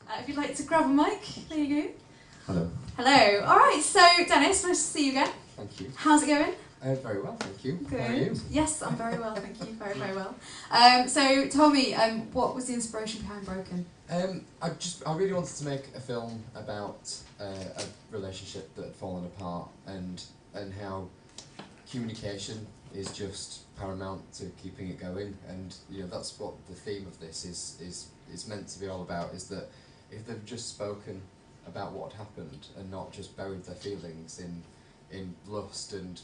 If you'd like to grab a mic, there you go. Hello. Hello. All right, so Dennis, nice to see you again. Thank you. How's it going? Very well, thank you. Good. How are you? Yes, I'm very well, thank you. Very, very well. So tell me, what was the inspiration behind Broken? I really wanted to make a film about a relationship that had fallen apart and how communication is just paramount to keeping it going, and you know that's what the theme of this is meant to be all about, is that if they've just spoken about what had happened and not just buried their feelings in lust and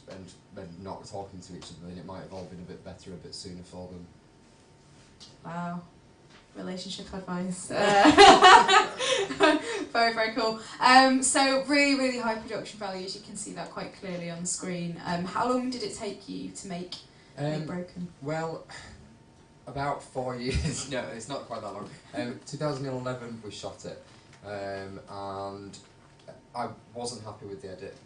not talking to each other, then it might have all been a bit better a bit sooner for them. Wow. Relationship advice. Very, very cool. So really, really high production values. You can see that quite clearly on the screen. How long did it take you to make Broken? Well, about 4 years. No, it's not quite that long. 2011 we shot it, and I wasn't happy with the edit.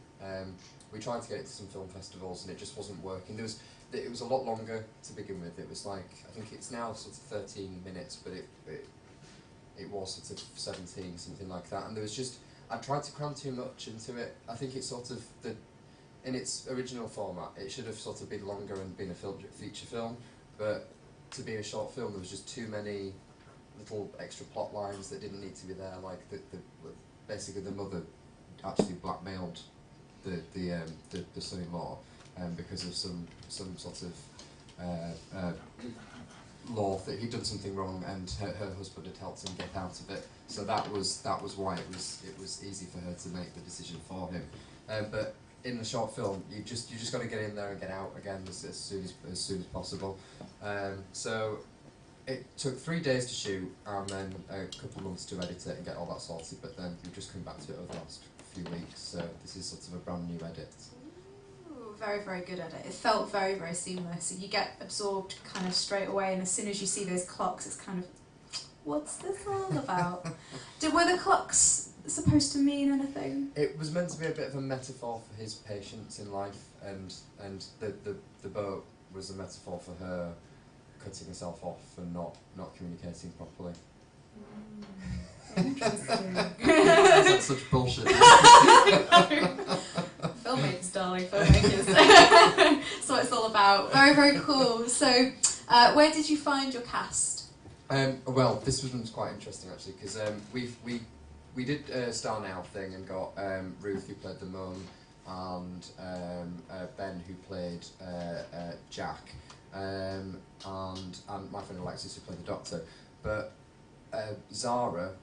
We tried to get it to some film festivals and it just wasn't working. It was a lot longer to begin with. It was like, I think it's now sort of 13 minutes, but it was sort of 17, something like that. And there was just, I tried to cram too much into it. I think it's sort of, in its original format, it should have sort of been longer and been a feature film, but to be a short film, there was just too many little extra plot lines that didn't need to be there, like basically the mother actually blackmailed the son-in-law because of some sort of law that he'd done something wrong, and her husband had helped him get out of it. So that was why it was easy for her to make the decision for him. But in the short film, you just got to get in there and get out again as soon as possible. So it took 3 days to shoot and then a couple of months to edit it and get all that sorted. But then we've just come back to it over the last few weeks. So this is sort of a brand new edit. Very, very good at it. It felt very, very seamless. You get absorbed kind of straight away, and as soon as you see those clocks, it's kind of, what's this all about? Were the clocks supposed to mean anything? It was meant to be a bit of a metaphor for his patience in life, and the boat was a metaphor for her cutting herself off and not communicating properly. Interesting. That's such bullshit. Filmmakers, darling, filmmakers. That's what it's all about. Very, very cool. So, where did you find your cast? Well, this one's quite interesting actually, because we did a Star Now thing and got Ruth, who played the mum, and Ben, who played Jack, and my friend Alexis, who played the Doctor. But Zara,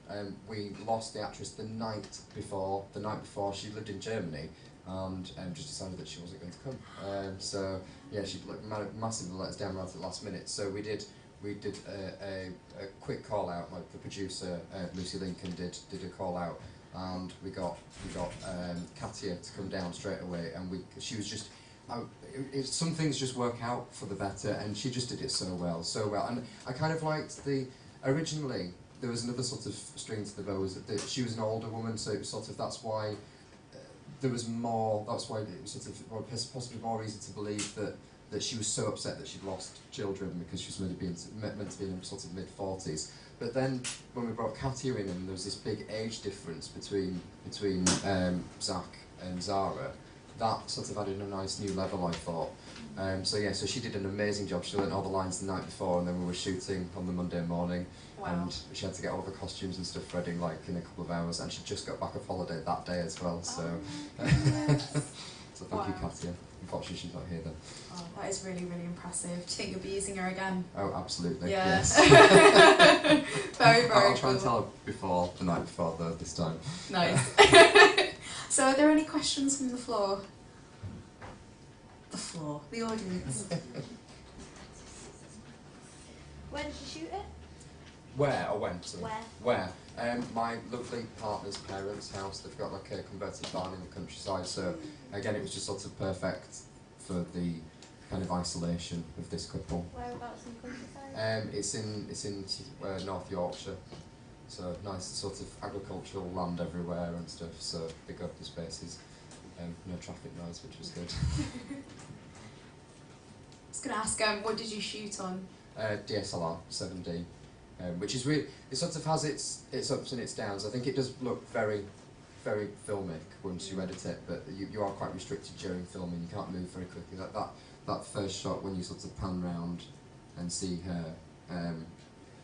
we lost the actress the night before. She lived in Germany and just decided that she wasn't going to come. So yeah, she massively let us down right at the last minute. So we did a quick call out. Like the producer Lucy Lincoln did a call out, and we got Katia to come down straight away. And she was just. Some things just work out for the better, and she just did it so well. And I kind of liked originally there was another sort of string to the bow, was that she was an older woman, so it was sort of, that's why there was more, that's why it was sort of possibly more easy to believe that she was so upset that she'd lost children, because she was meant to be in sort of mid-40s. But then when we brought Katia in, and there was this big age difference between Zach and Zara, that sort of added a nice new level, I thought. So she did an amazing job. She learnt all the lines the night before, and then we were shooting on the Monday morning. Wow. And she had to get all the costumes and stuff ready like in a couple of hours, and she just got back off holiday that day as well. So, so thank you, Katia. Unfortunately, she's not here then. Oh, that is really, really impressive. Do you think you'll be using her again? Oh, absolutely. Yeah. Yes. Very, very I'll try and cool. tell her the night before though this time. Nice. So, are there any questions from the floor? The audience. When did you shoot it? Where or when? Sorry. Where? My lovely partner's parents' house. They've got like a converted barn in the countryside. So again, it was just sort of perfect for the kind of isolation of this couple. Whereabouts in the countryside? It's in North Yorkshire. So nice sort of agricultural land everywhere and stuff. So big open spaces. No traffic noise, which was good. I was going to ask, what did you shoot on? DSLR 7D. which is really, it sort of has its ups and its downs. I think it does look very, very filmic once you edit it, but you are quite restricted during filming. You can't move very quickly. That first shot when you sort of pan round and see her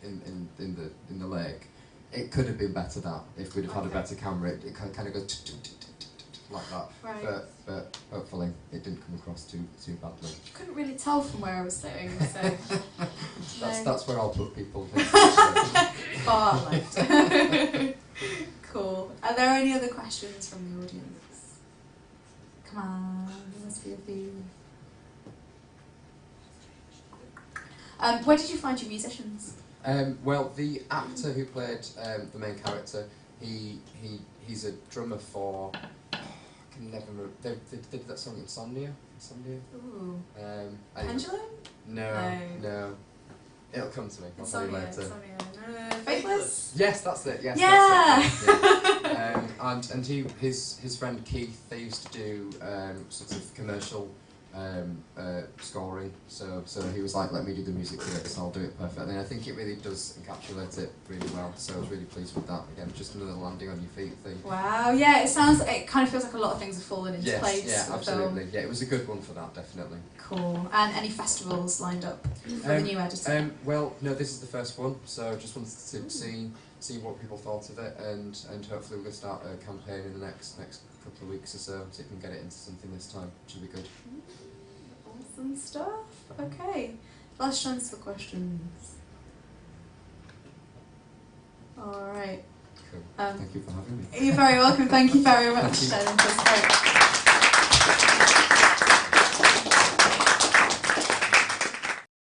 in the lake, it could have been better that if we'd have had a better camera. It kind of goes like that. Right. But hopefully it didn't come across too badly. You couldn't really tell from where I was sitting, so That's where I'll put people. far left. Cool. Are there any other questions from the audience? Come on, there must be a few. Where did you find your musicians? Well, the actor who played the main character, he's a drummer for. I can never remember. They did that song Insomnia. Ooh. Anyway. Pendulum? No. It'll come to me. I'll tell you later. Insomnia. Faithless? Yes, that's it. Yes, Yeah! that's it. Yeah. And his friend Keith, they used to do sort of commercial scoring. So he was like, let me do the music for this, I'll do it perfectly. And I think it really does encapsulate it really well. So I was really pleased with that. Again, just another landing on your feet thing. Wow, yeah, it kind of feels like a lot of things have fallen into place. Yeah, for the absolutely. film. Yeah, it was a good one for that, definitely. Cool. And any festivals lined up for the new editor? Well, no, this is the first one, so I just wanted to see what people thought of it, and hopefully we're going to start a campaign in the next couple of weeks or so we can get it into something this time, which will be good. Awesome stuff. Okay, last chance for questions. All right. Cool. Thank you for having me. You're very welcome. Thank you very much, Thank you. Ellen. It was great.